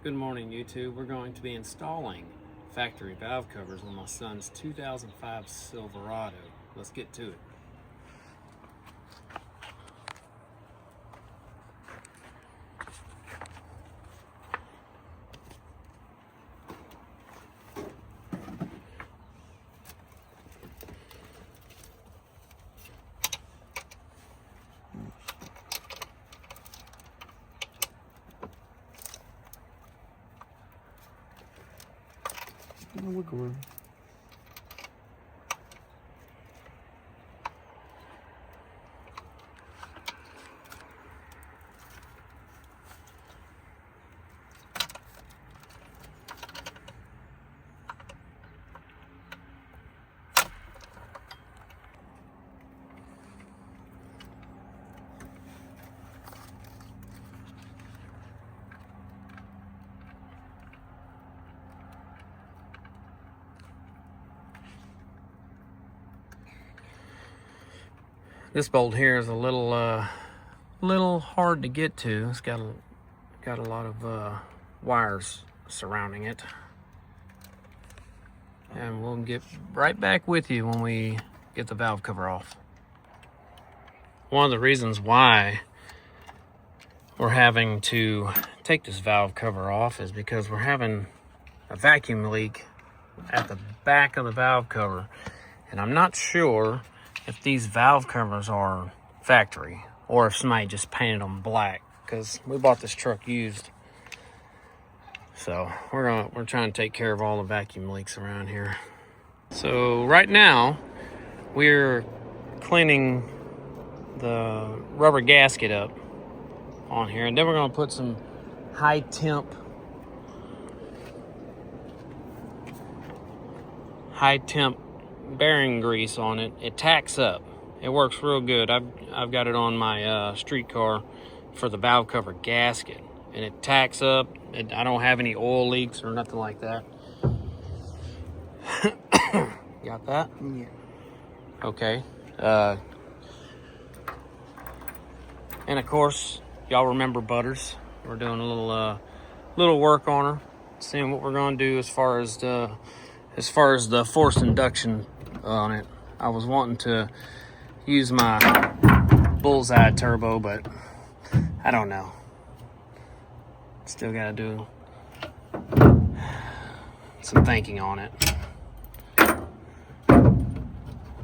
Good morning, YouTube. We're going to be installing factory valve covers on my son's 2005 Silverado. Let's get to it. We're going. This bolt here is a little hard to get to. It's got a lot of wires surrounding it, and we'll get right back with you when we get the valve cover off. One of the reasons why we're having to take this valve cover off is because we're having a vacuum leak at the back of the valve cover, and I'm not sure if these valve covers are factory or if somebody just painted them black, because we bought this truck used. So we're trying to take care of all the vacuum leaks around here. So right now we're cleaning the rubber gasket up on here, and then we're going to put some high temp bearing grease on it. It tacks up. It works real good. I've got it on my street car for the valve cover gasket, and it tacks up. I don't have any oil leaks or nothing like that. Got that? Yeah. Okay. And of course, y'all remember Butters. We're doing a little work on her, seeing what we're going to do as far as the forced induction on it. I was wanting to use my bullseye turbo, but I don't know. Still got to do some thinking on it. But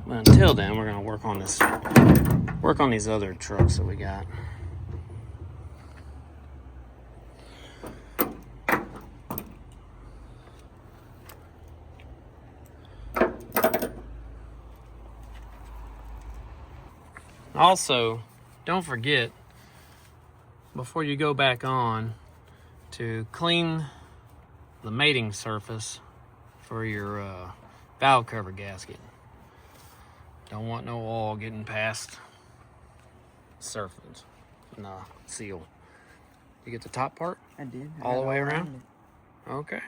until then, we're going to work on these other trucks that we got. Also, don't forget, before you go back on, to clean the mating surface for your valve cover gasket. Don't want no oil getting past surface and the seal. You get the top part? I did. All the way around? Okay.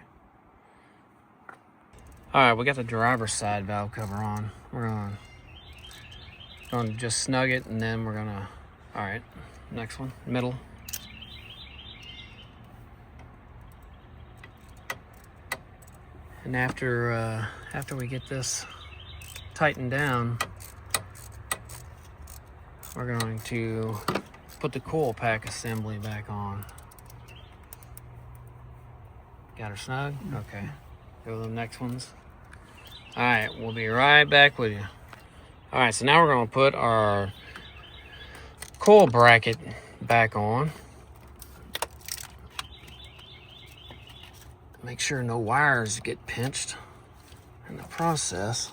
Alright, we got the driver's side valve cover on. We're going to just snug it, and then we're going to... Alright, next one, middle. And after we get this tightened down, we're going to put the coil pack assembly back on. Got her snug? Okay. Go to the next ones. Alright, we'll be right back with you. Alright, so now we're going to put our coil bracket back on. Make sure no wires get pinched in the process.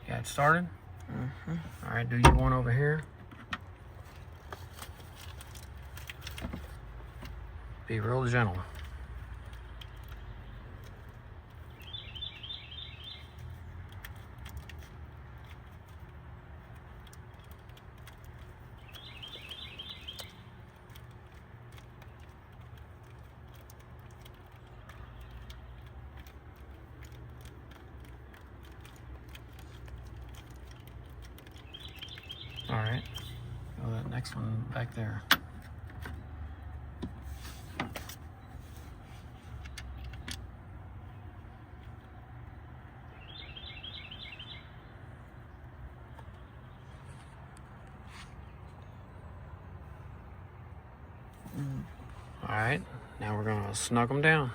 Got it started? All right, do you one over here? Be real gentle. next one back there. All right, now we're gonna snug them down.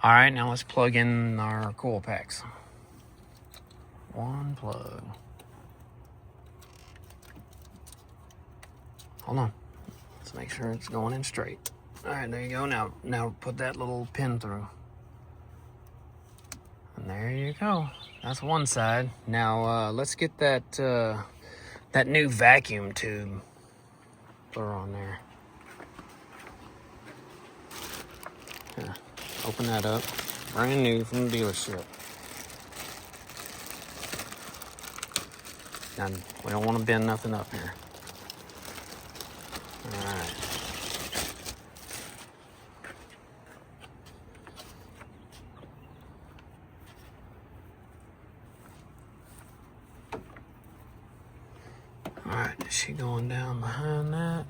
All right, now let's plug in our coil packs. One plug. Hold on. Let's make sure it's going in straight. All right, there you go. Now put that little pin through. And there you go. That's one side. Now let's get that that new vacuum tube. Put her on there. Yeah. Open that up. Brand new from the dealership. Now, we don't want to bend nothing up here. All right. All right, is she going down behind that?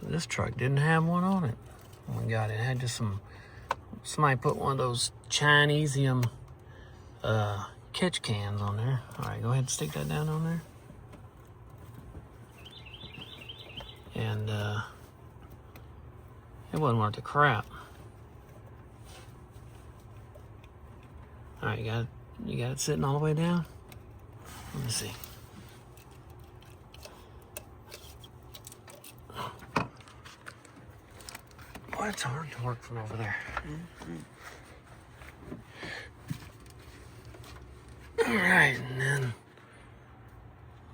This truck didn't have one on it. Oh my God, it had just somebody put one of those Chinesium catch cans on there. All right, go ahead and stick that down on there. And it wasn't worth the crap. All right, you got it sitting all the way down? Let me see. Boy, it's hard to work from over there. All right, and then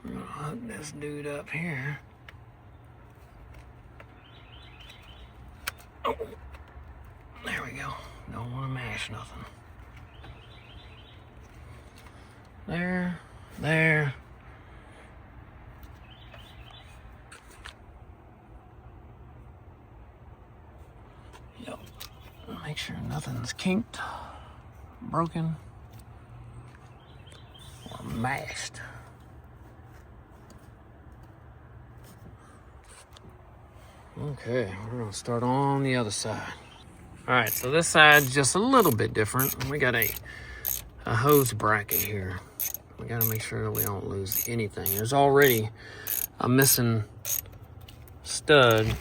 I'm gonna hook this dude up here. Oh, there we go. Don't want to mash nothing. There. Yep. Make sure nothing's kinked, broken, or mashed. Okay, we're gonna start on the other side. All right, so this side's just a little bit different. We got a hose bracket here. We gotta make sure that we don't lose anything. There's already a missing stud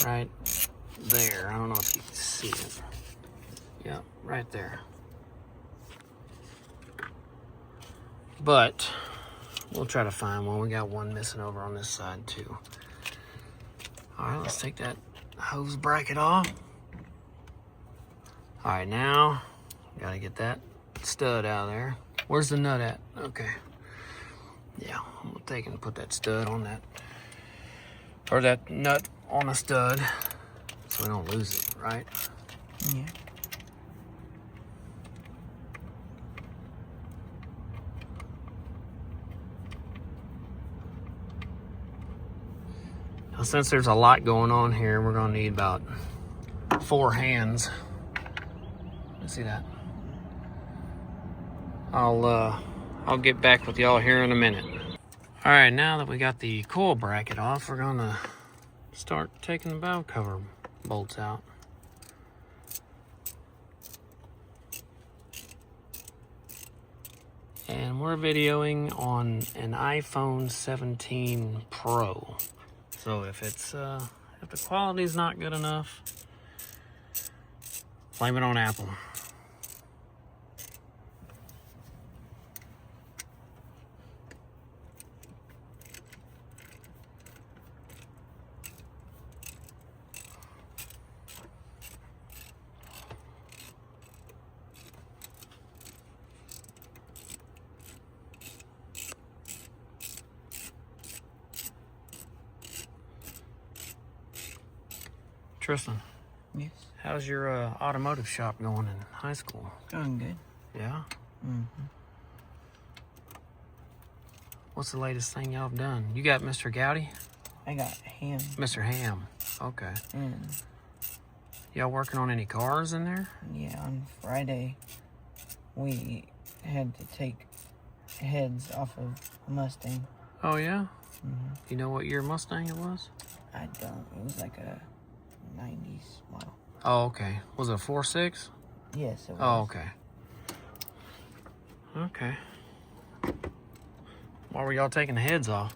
right there. I don't know if you can see it. Yeah, right there. But we'll try to find one. We got one missing over on this side too. All right, let's take that hose bracket off. All right, now gotta get that stud out of there. Where's the nut at? Okay. Yeah, we'll take and put that stud on that, or that nut on a stud, so we don't lose it, right? Yeah. Now, since there's a lot going on here, we're gonna need about 4 hands. Let's see that. I'll get back with y'all here in a minute. All right, now that we got the coil bracket off, we're gonna start taking the valve cover bolts out. And we're videoing on an iPhone 17 Pro. So if the quality's not good enough, blame it on Apple. Tristan, Yes. how's your automotive shop going in high school? Going good. Yeah? Mm-hmm. What's the latest thing y'all have done? You got Mr. Gowdy? I got Ham. Mr. Ham. Okay. And Y'all working on any cars in there? yeah, on Friday, we had to take heads off of a Mustang. Oh, yeah? Mm-hmm. You know what year Mustang it was? I don't. It was like a 90s model. Oh, okay. Was it a 4.6? Yes, it was. Oh, okay. Okay. Why were y'all taking the heads off?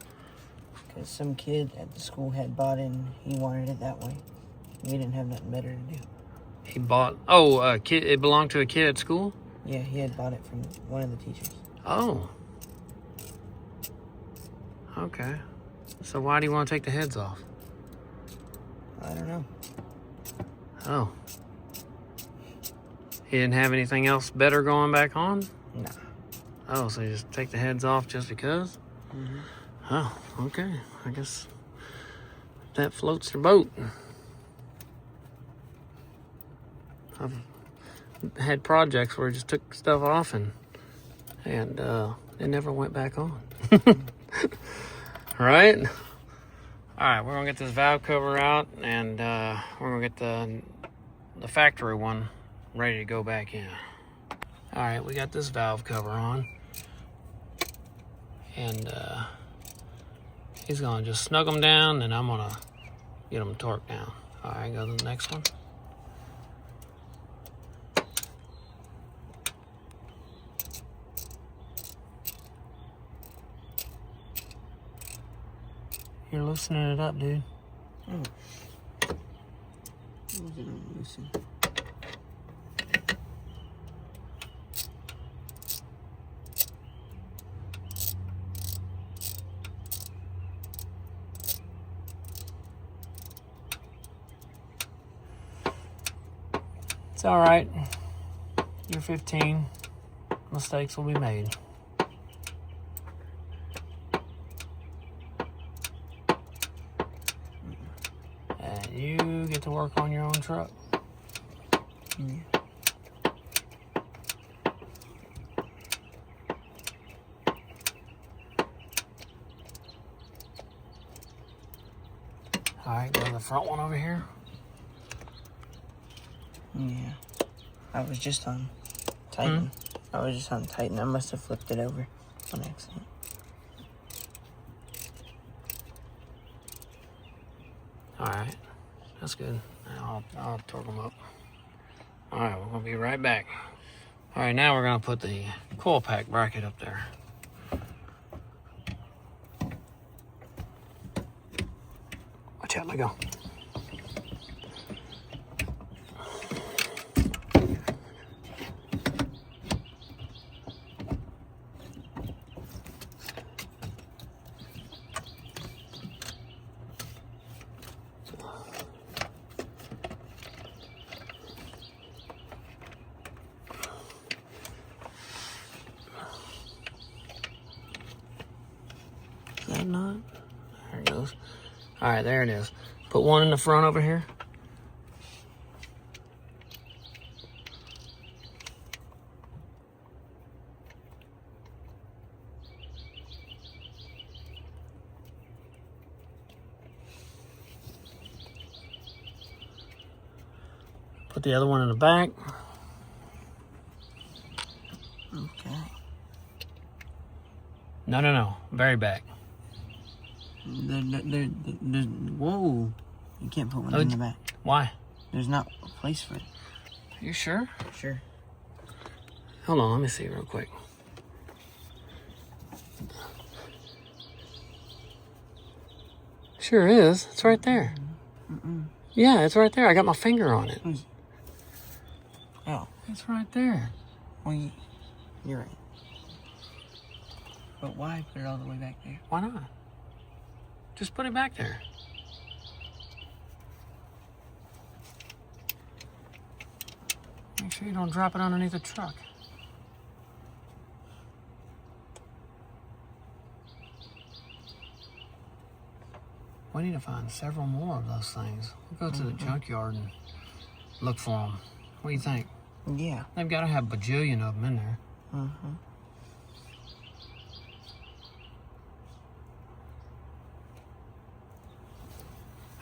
Because some kid at the school had bought it and he wanted it that way. We didn't have nothing better to do. He bought... Oh, a kid. It belonged to a kid at school? Yeah, he had bought it from one of the teachers. Oh. Okay. So why do you want to take the heads off? I don't know. Oh. He didn't have anything else better going back on? Nah. Oh, so you just take the heads off just because? Mm-hmm. Oh, okay. I guess that floats your boat. I've had projects where I just took stuff off and it never went back on. Right? All right, we're gonna get this valve cover out and we're gonna get the factory one ready to go back in. All right, we got this valve cover on. And he's gonna just snug them down and I'm gonna get them torqued down. All right, go to the next one. You're loosening it up, dude. Oh. What was it on loosen? It's all right. You're 15. Mistakes will be made. And you get to work on your own truck. Yeah. All right, go to the front one over here. Yeah. I was just on Titan. I was just on Titan. I must have flipped it over on accident. All right, that's good. I'll torque them up. All right, we're gonna be right back. All right, now we're gonna put the coil pack bracket up there. Watch out, let go. That knot? There it goes. All right, there it is. Put one in the front over here. Put the other one in the back. Okay. No. Very back. Whoa. You can't put one in the back. Why? There's not a place for it. You sure? Sure. Hold on, let me see real quick. Sure is. It's right there. Yeah, it's right there. I got my finger on it. Oh. It's right there. Well, you're right. But why put it all the way back there? Why not? Just put it back there. Make sure you don't drop it underneath the truck. We need to find several more of those things. We'll go to the junkyard and look for them. What do you think? Yeah. They've got to have a bajillion of them in there.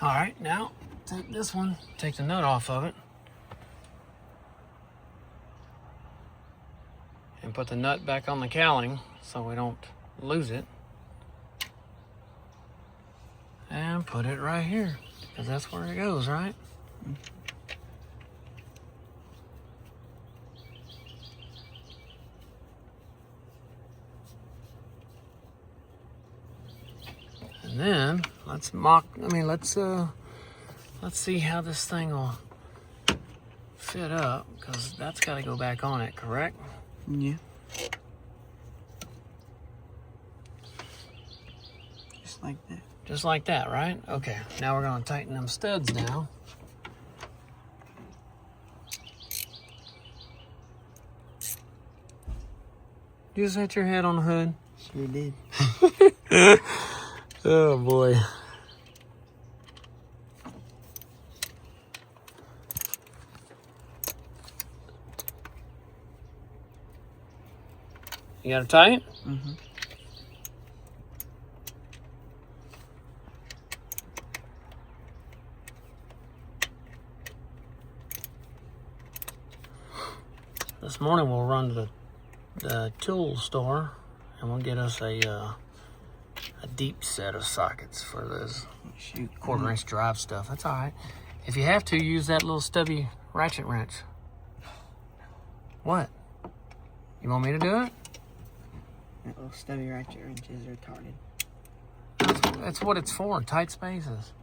All right, now take this one, take the nut off of it, and put the nut back on the cowling so we don't lose it. And put it right here, because that's where it goes, right? And then let's see how this thing will fit up, because that's got to go back on it, correct? Yeah. Just like that. Just like that, right? Okay, now we're gonna tighten them studs down. You just hit your head on the hood? Sure did. Oh boy. You got it tight? Mm-hmm. This morning we'll run to the tool store and we'll get us a deep set of sockets for this quarter-inch drive stuff. That's all right. If you have to, use that little stubby ratchet wrench. What? You want me to do it? That little stubby ratchet wrench is retarded. That's what it's for, tight spaces.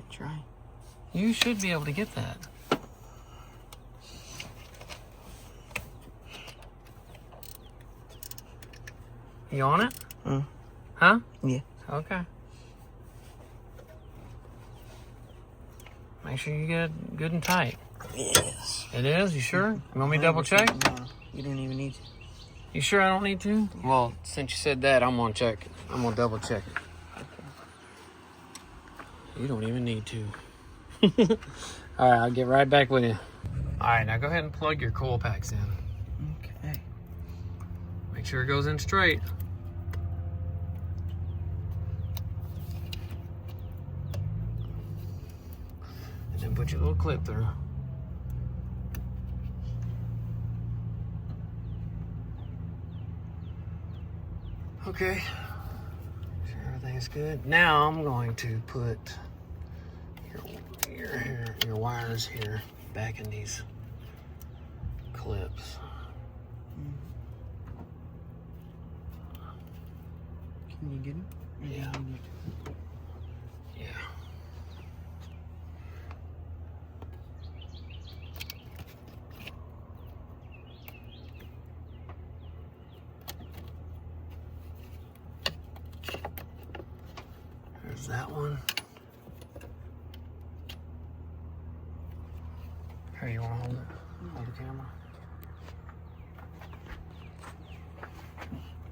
Try. You should be able to get that. You on it? Huh? Yeah. Okay. Make sure you get it good and tight. Yes. It is? You sure? You want me to double check? No, you don't even need to. You sure I don't need to? Well, since you said that, I'm gonna check it. I'm gonna double check it. You don't even need to. All right, I'll get right back with you. All right, now go ahead and plug your coil packs in. Okay. Make sure it goes in straight. And then put your little clip through. Okay. Make sure everything's good. Now I'm going to put your wires here back in these clips. Can you get it? Yeah. Yeah. There's that one. Here, you want to hold it? Hold the camera.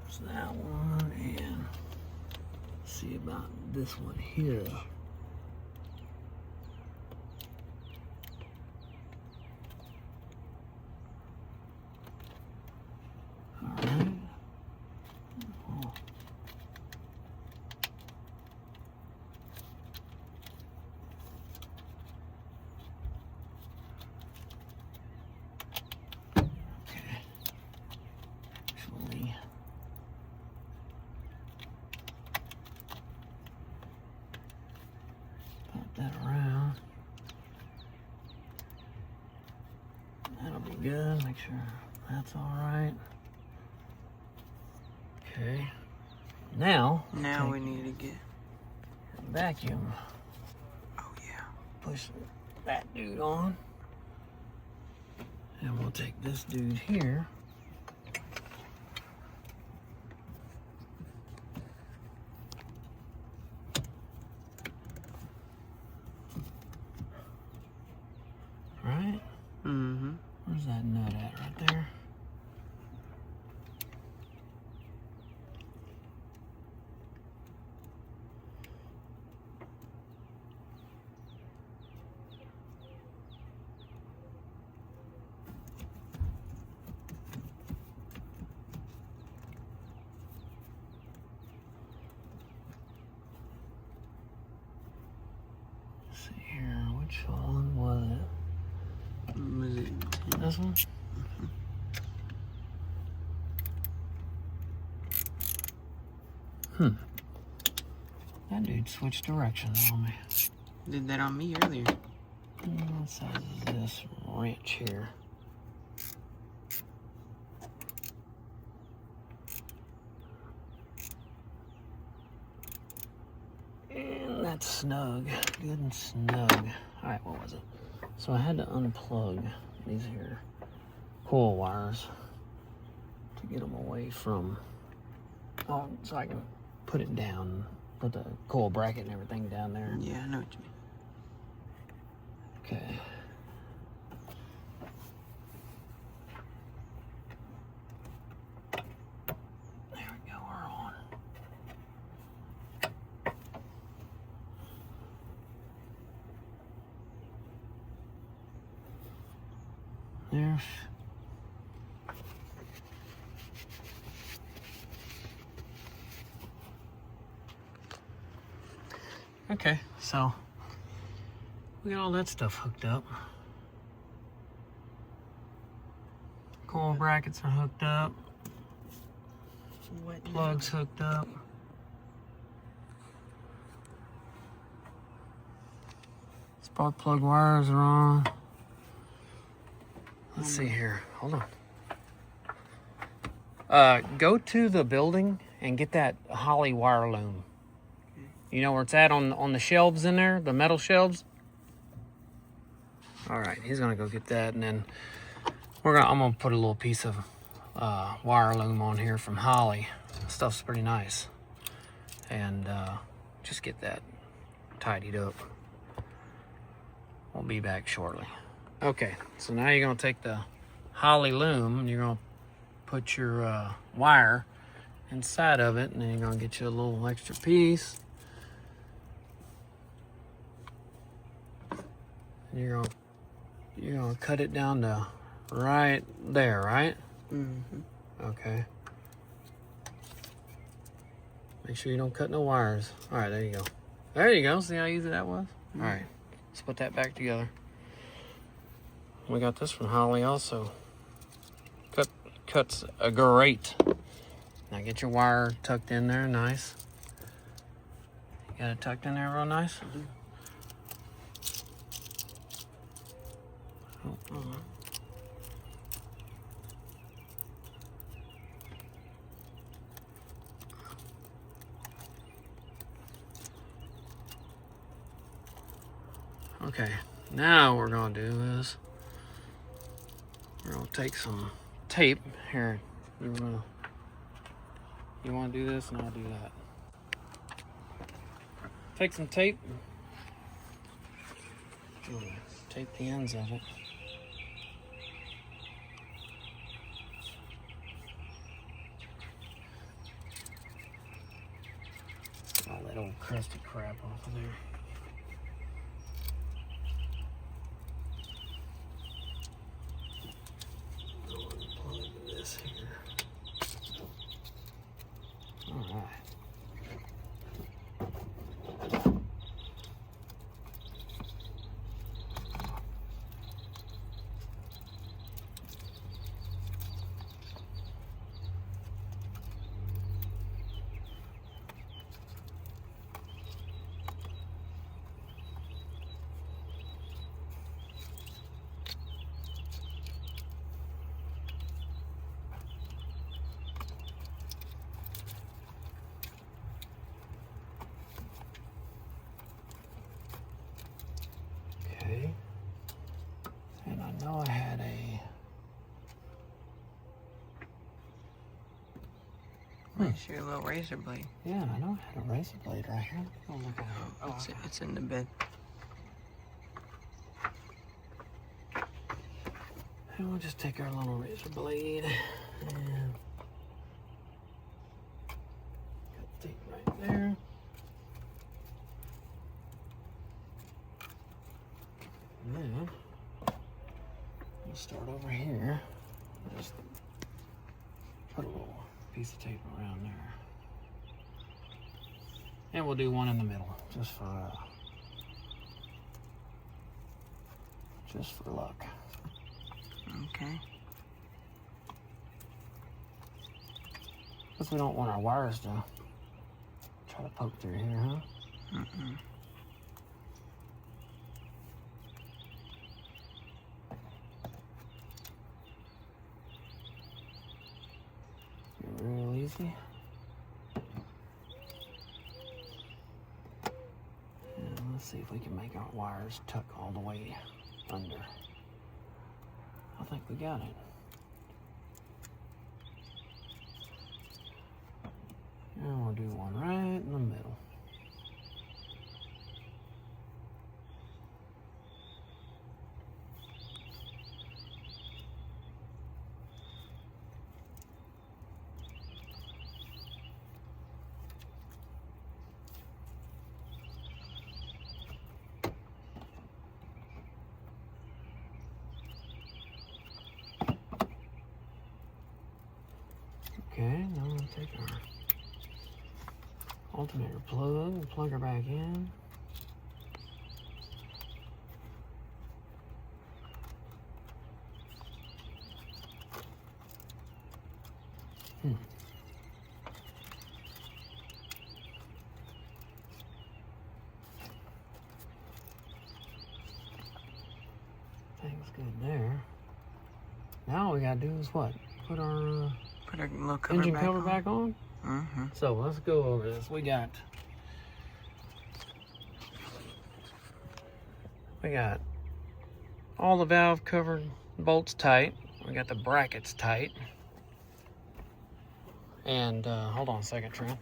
There's that one, and see about this one here. All right. Oh. Okay. Actually, pop that around. That'll be good. Make sure that's all right. Okay. Now we need to get. vacuum. Oh yeah. Push that dude on. And we'll take this dude here. Right? Mm-hmm. Where's that nut at? Right there? Let's see here. Which one was it? Was it? This one? That dude switched directions on me. Did that on me earlier. What size is this wrench here? And that's snug. Good and snug. Alright, what was it? So I had to unplug these here coil wires to get them away from, so I can put it down, put the coil bracket and everything down there. Yeah, I know what you mean. Okay. There we go, we're on. There's. Okay, so we got all that stuff hooked up. Coil brackets are hooked up. What Plugs hooked up. Spark plug wires are on. Let's see here. Hold on. Go to the building and get that Holly wire loom. You know where it's at on the shelves in there, the metal shelves? All right, he's gonna go get that, and then I'm gonna put a little piece of wire loom on here from Holly. Stuff's pretty nice, and just get that tidied up. We'll be back shortly. Okay, so now you're gonna take the Holly loom and you're gonna put your wire inside of it, and then you're gonna get you a little extra piece. And you're gonna cut it down to right there, right? Mm-hmm. Okay. Make sure you don't cut no wires. All right, there you go. There you go. See how easy that was? All right, let's put that back together. We got this from Holly also. Cuts great. Now get your wire tucked in there, nice. You got it tucked in there real nice? Okay, now what we're gonna do is we're gonna take some tape here. You wanna do this and I'll do that. Take some tape. Tape the ends of it. All that old crusty crap off of there. Plug this here. All right. Okay. And I know I had a... Nice, your little razor blade. Yeah, I know I had a razor blade right here. Oh, look at it. Oh, It's in the bed. And we'll just take our little razor blade and cut the tape right there. And then we'll start over here. Just put a little piece of tape around there. And we'll do one in the middle, just for just for luck. Okay. Because we don't want our wires to try to poke through here, huh? Mm-mm. Real easy. And let's see if we can make our wires tuck all the way under. I think we got it. And we'll do one right in the middle. Okay, now I'm gonna take our alternator plug and plug her back in. Thing's good there. Now all we gotta do is what? Put our Put a little cover engine back cover on. back on? Mm-hmm. So let's go over this. We got all the valve cover bolts tight. We got the brackets tight. And hold on a second, Trent.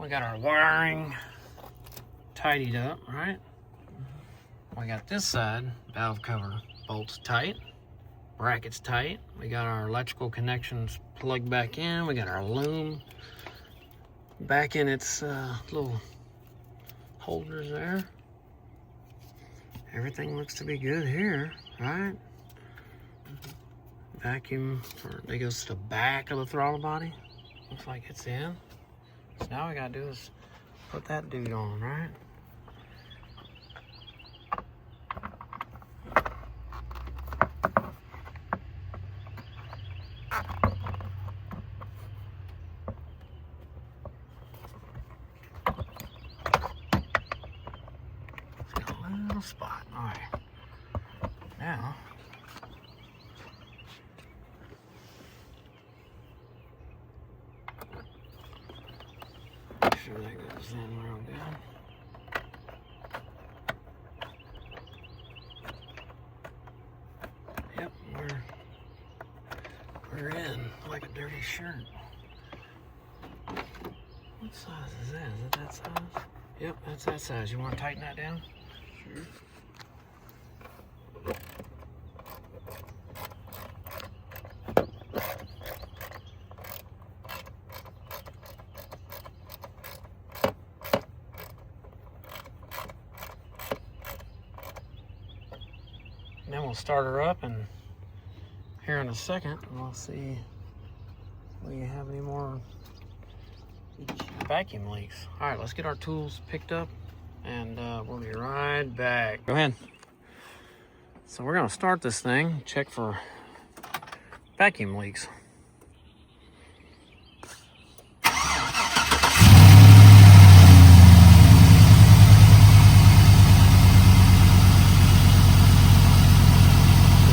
We got our wiring tidied up, right? We got this side valve cover bolts tight, brackets tight. We got our electrical connections plugged back in. We got our loom back in its little holders there. Everything looks to be good here, right? Vacuum that goes to the back of the throttle body. Looks like it's in. So now we gotta do is put that dude on, right? It's got a little spot. All right. Now. Make sure that goes in real good. Yep, we're in like a dirty shirt. What size is that? Is it that size? Yep, that's that size. You want to tighten that down? Sure. And then we'll start her up, and here in a second we'll see if we have any more vacuum leaks. All right, let's get our tools picked up, and we'll be right back. Go ahead. So we're gonna start this thing, check for vacuum leaks.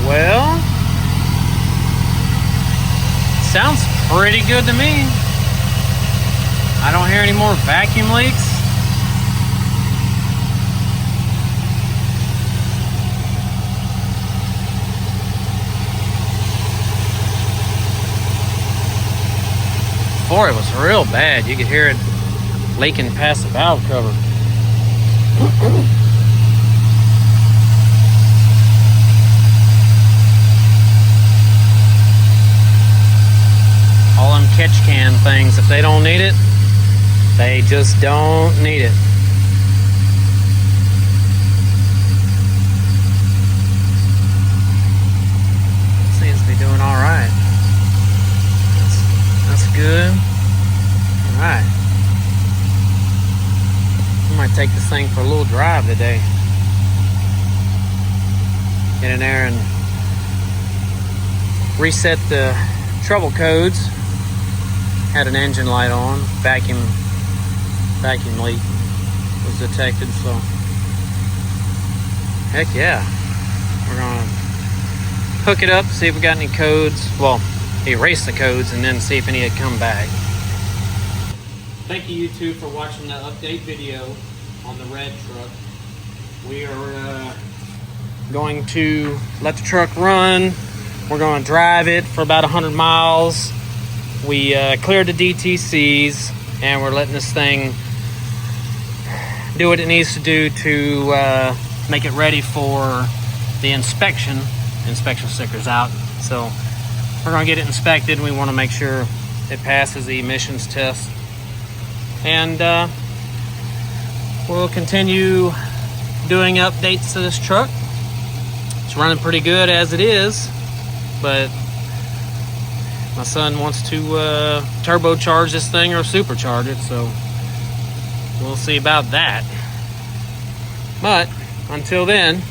Well, sounds pretty good to me. I don't hear any more vacuum leaks. Before it was real bad. You could hear it leaking past the valve cover. All them catch can things, if they don't need it, they just don't need it. Seems to be doing all right. That's good. All right. I might take this thing for a little drive today. get in there and reset the trouble codes. Had an engine light on, vacuum leak was detected, so heck yeah. We're gonna hook it up, see if we got any codes. Well, erase the codes and then see if any had come back. Thank you YouTube for watching the update video on the red truck. We are going to let the truck run. We're going to drive it for about 100 miles. We cleared the DTCs and we're letting this thing do what it needs to do to make it ready for the inspection. Inspection sticker's out, so we're going to get it inspected. We want to make sure it passes the emissions test, and we'll continue doing updates to this truck. It's running pretty good as it is, but my son wants to turbocharge this thing or supercharge it, so we'll see about that. But until then,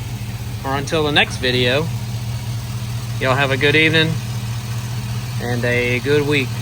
or until the next video, y'all have a good evening and a good week.